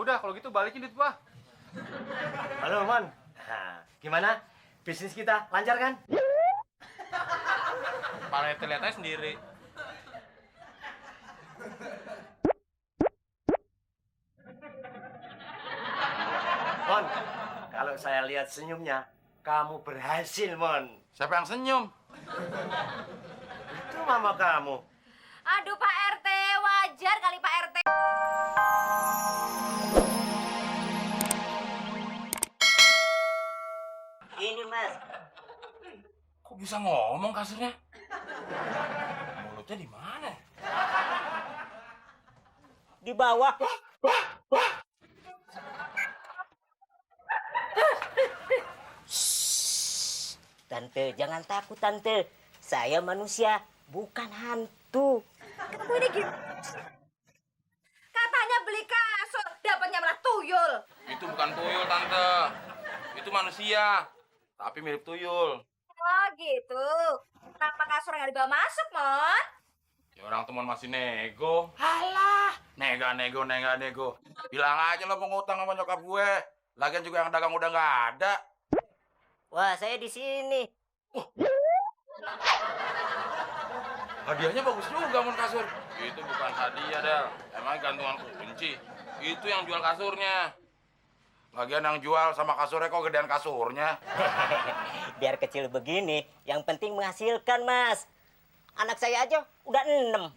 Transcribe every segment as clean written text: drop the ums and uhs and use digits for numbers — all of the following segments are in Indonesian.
udah kalau gitu balikin duit gua. Halo, Mon. Nah, gimana? Bisnis kita lancar kan? Pak RT lihat aja sendiri. Mon, kalau saya lihat senyumnya, kamu berhasil, Mon. Siapa yang senyum? Itu mama kamu. Aduh Pak RT, wajar kali Pak RT. Ini, Mas. Kok bisa ngomong kasurnya? Mulutnya di mana? Di bawah. Tante, jangan takut, Tante. Saya manusia, bukan hantu. Ketemu ini gitu. Katanya beli kasur, dapatnya malah tuyul. Itu bukan tuyul, Tante. Itu manusia, tapi mirip tuyul. Oh gitu. Kenapa kasur nggak dibawa masuk, Mon? Ya orang teman masih nego. Halah, nego. Bilang aja lo mau ngutang sama nyokap gue. Lagian juga yang dagang udah nggak ada. Wah, saya di sini. Hadiahnya bagus juga, Mon, kasur. Itu bukan hadiah, Del. Emang gantungan kunci. Itu yang jual kasurnya. Lagian yang jual sama kasurnya kok gedean kasurnya. Biar kecil begini, yang penting menghasilkan, Mas. Anak saya aja udah 6.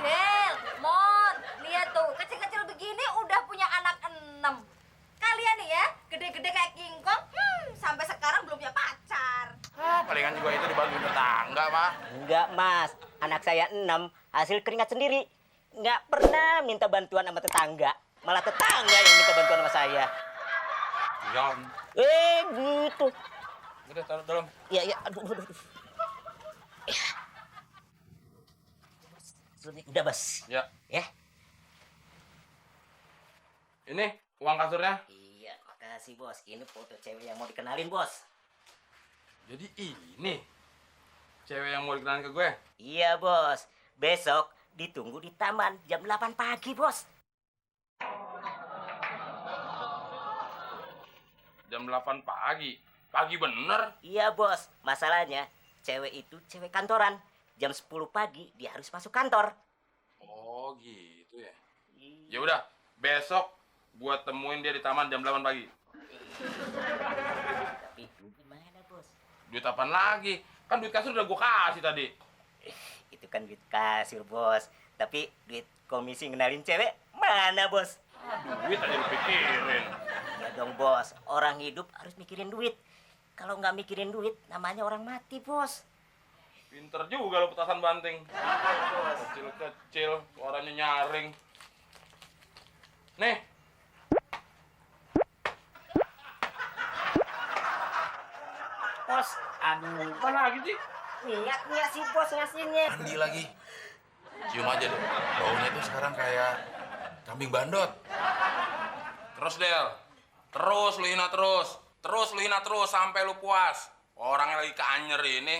Del, Mon, lihat tuh, kecil-kecil begini udah punya anak 6. Kalian nih ya, gede-gede kayak kingkong, sampai sekarang belum punya pacar. Palingan juga itu dibantuin tetangga, mah. Enggak, Mas. Anak saya 6, hasil keringat sendiri. Nggak pernah minta bantuan sama tetangga. Malah tetangga yang minta bantuan sama saya. Iya. Gitu. Udah, taruh dalam. Iya. Aduh. Udah, Bos. Ya. Ya. Ini uang kasurnya. Iya, makasih, Bos. Ini foto cewek yang mau dikenalin, Bos. Jadi ini cewek yang mau dikenalin ke gue. Iya, Bos. Besok ditunggu di taman jam 8 pagi, Bos. Jam 8 pagi. Pagi bener. Iya, Bos. Masalahnya, cewek itu cewek kantoran. Jam 10 pagi dia harus masuk kantor. Oh, gitu ya. Ya udah, besok buat temuin dia di taman jam 8 pagi. Tapi gimana, Bos? Duit apaan lagi? Kan duit kasur udah gue kasih tadi. Itu kan duit kasur, Bos. Tapi duit komisi ngenalin cewek mana, Bos? Duit aja lu pikirin. Ya dong, Bos. Orang hidup harus mikirin duit. Kalau nggak mikirin duit, namanya orang mati, Bos. Pinter juga lo petasan banting. Kecil-kecil, suaranya nyaring. Nih. Bos, aduh. Apa lagi sih? Niat sih, Bos, ngasihnya. Mandi lagi. Cium aja deh. Baunya tuh sekarang kayak kambing bandot. Terus, Del. Terus lu hina terus. Terus lu hina terus sampai lu puas. Orangnya lagi keanyer ini.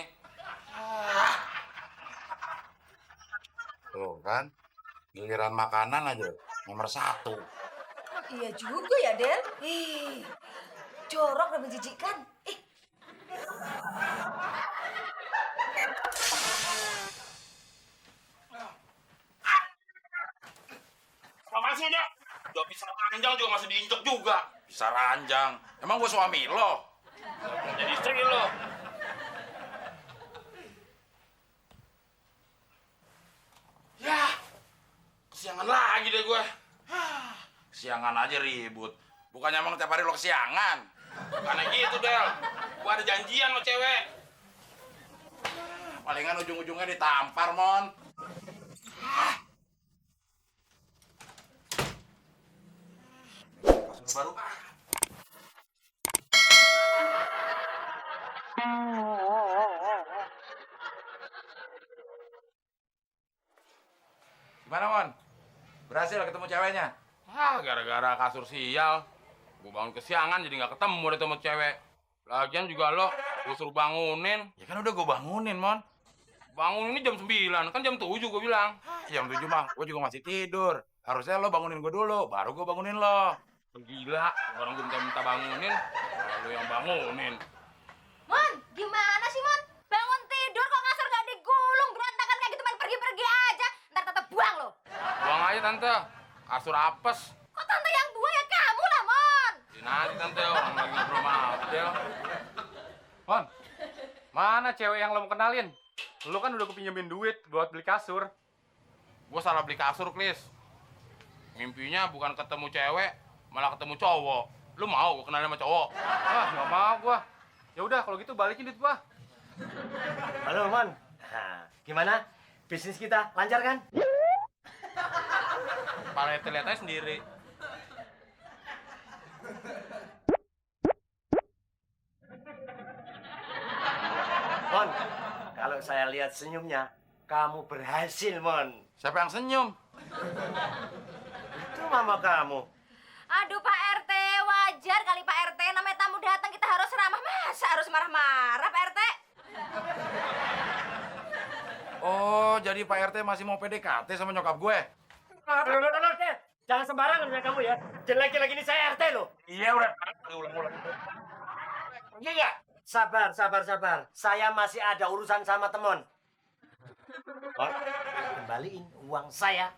Tuh kan, giliran makanan aja nomor 1. Iya juga ya, Del. Ih, jorok dan menjijikkan. Ih. Apa sih, Del? Udah bisa ranjang juga masih diinjek juga. Bisa ranjang. Emang gue suami lo? Jadi istri lo. Ya, kesiangan lagi deh gue. Kesiangan aja ribut. Bukannya emang tiap hari lo kesiangan. Bukannya gitu, Del. Gue ada janjian sama cewek. Palingan ujung-ujungnya ditampar, Mon. Kasur baru. Gimana, Mon? Berhasil ketemu ceweknya? Gara-gara kasur sial. Gue bangun kesiangan jadi nggak ketemu deh sama cewek. Lagian juga lo, gue suruh bangunin. Ya kan udah gue bangunin, Mon. Bangun ini jam 9, kan jam 7 gue bilang. Jam 7 mah, gue juga masih tidur. Harusnya lo bangunin gue dulu, baru gue bangunin lo. Gila, orang gue minta bangunin, malah lo yang bangunin. Mon, gimana sih Mon? Bangun tidur kok kasur gak digulung, berantakan kayak gitu main pergi-pergi aja. Ntar tante buang lo. Buang aja tante, kasur apes. Kok tante yang buang ya kamu lah Mon. Ya, nanti tante, orang lagi ngobrol sama Abdel. Mon, mana cewek yang lo mau kenalin? Lo kan udah kepinjemin duit buat beli kasur. Gue salah beli kasur, Klis. Mimpinya bukan ketemu cewek, malah ketemu cowok. Lu mau gue kenalin sama cowok? Ah, nggak mau gua. Ya udah kalau gitu balikin duit gua. Halo, Mon. Nah, gimana? Bisnis kita lancar kan? Para lihat aja sendiri. Mon, kalau saya lihat senyumnya, kamu berhasil, Mon. Siapa yang senyum? Itu mama kamu. Aduh Pak RT, wajar kali Pak RT. Namanya tamu datang kita harus ramah. Masa harus marah-marah Pak RT? Oh, jadi Pak RT masih mau PDKT sama nyokap gue? Jangan sembarangan ya kamu ya. Jelek-jelek ini saya RT loh. Iya, udah. Ulang. Iya nggak? Sabar. Saya masih ada urusan sama temen. Mon, kembaliin uang saya.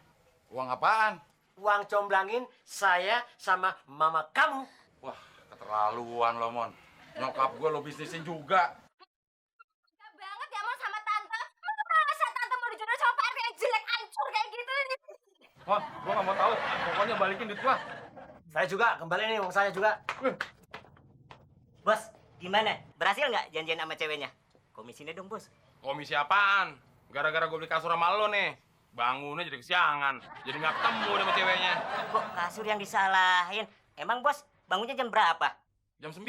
Uang apaan? Uang comblangin saya sama mama kamu. Wah, keterlaluan lo, Mon. Nyokap gue lo bisnisin juga. Gak banget ya Mon sama tante. Masa tante mau dijodohin sama Pak RT yang jelek hancur kayak gitu? Mon, gua nggak mau tahu. Pokoknya balikin duit gua. Saya juga, kembali nih uang saya juga. Bos, gimana? Berhasil nggak janjian sama ceweknya? Komisinya dong, Bos. Komisi apaan? Gara-gara gue beli kasur sama lo nih. Bangunnya jadi kesiangan. Jadi nggak ketemu sama ceweknya. Kok kasur yang disalahin? Emang, Bos, bangunnya jam berapa? Jam 9.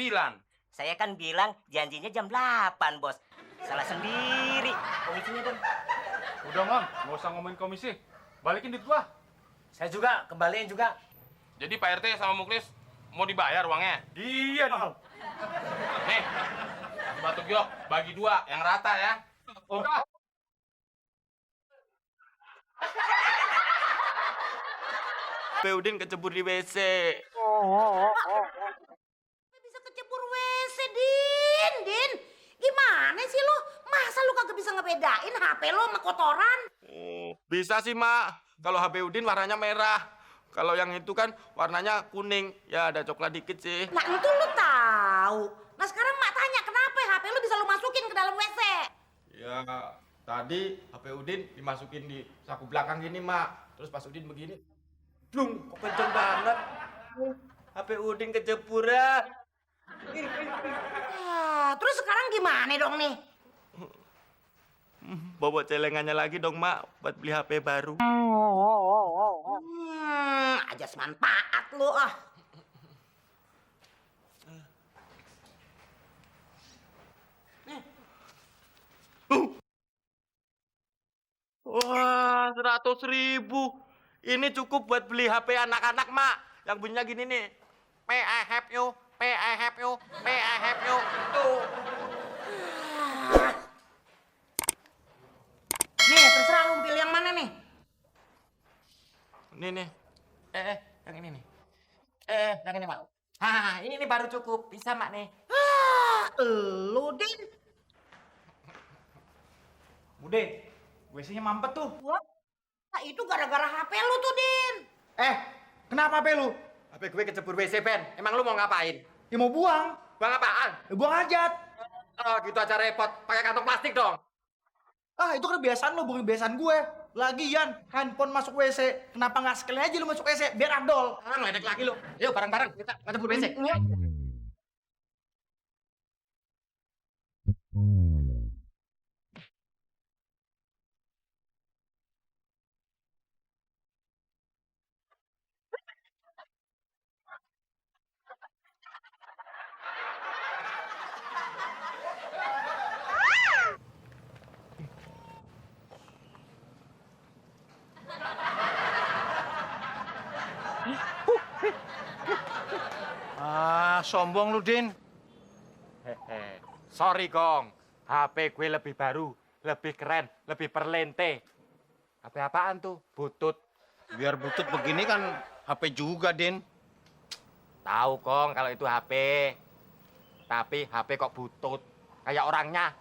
Saya kan bilang janjinya jam 8, Bos. Salah sendiri. Komisinya dong. Udah, Mon, nggak usah ngomongin komisi. Balikin duit gua. Saya juga, kembaliin juga. Jadi Pak RT sama Muklis mau dibayar uangnya? Iya dong. Nih, batu giok, bagi 2, yang rata ya. Udah. Udin kecebur di WC. Bisa kecebur WC, Din. Gimana sih lu? Masa lu kagak bisa ngebedain HP lu sama kotoran? Bisa sih, Mak. Kalau HP Udin warnanya merah. Kalau yang itu kan warnanya kuning. Ya ada coklat dikit sih. Nah, itu lu tahu. Nah, sekarang Mak tanya, kenapa HP lu bisa lu masukin ke dalam WC? Ya, tadi HP Udin dimasukin di saku belakang gini, Mak. Terus pas Udin begini, blung, kok kenceng banget. HP Udin keceburan. Terus sekarang gimana dong nih? Bawa celengannya lagi dong, Mak, buat beli HP baru. Ajas manfaat lu ah. Wah, 100.000. Ini cukup buat beli HP anak-anak, Mak. Yang bunyinya gini nih. May I help you? May I help you? May I help you? Tuh. Nih, terserah lu pilih yang mana nih? Ini nih. Yang ini nih. Yang ini, Mak. Ini nih baru cukup. Bisa, Mak, nih. Lu, Din. Bude, WC-nya mampet tuh. Wah, itu gara-gara HP lu tuh, Din. Kenapa HP lu? HP gue kecebur WC, Ben. Emang lu mau ngapain? Ya mau buang. Bang apaan? Buang hajat. Oh, gitu aja repot. Pakai kantong plastik dong. Ah, itu kan kebiasaan lo, bukan kebiasaan gue. Lagian, handphone masuk WC. Kenapa nggak sekali aja lu masuk WC? Biar afdol. Ngeledek lagi lu. Yuk, bareng-bareng. Kita kecebur WC. Sombong lu, Din. Sorry, Kong. HP gue lebih baru, lebih keren, lebih perlente. HP apaan tuh? Butut. Biar butut begini kan HP juga, Din. Tahu Kong kalau itu HP. Tapi HP kok butut. Kayak orangnya.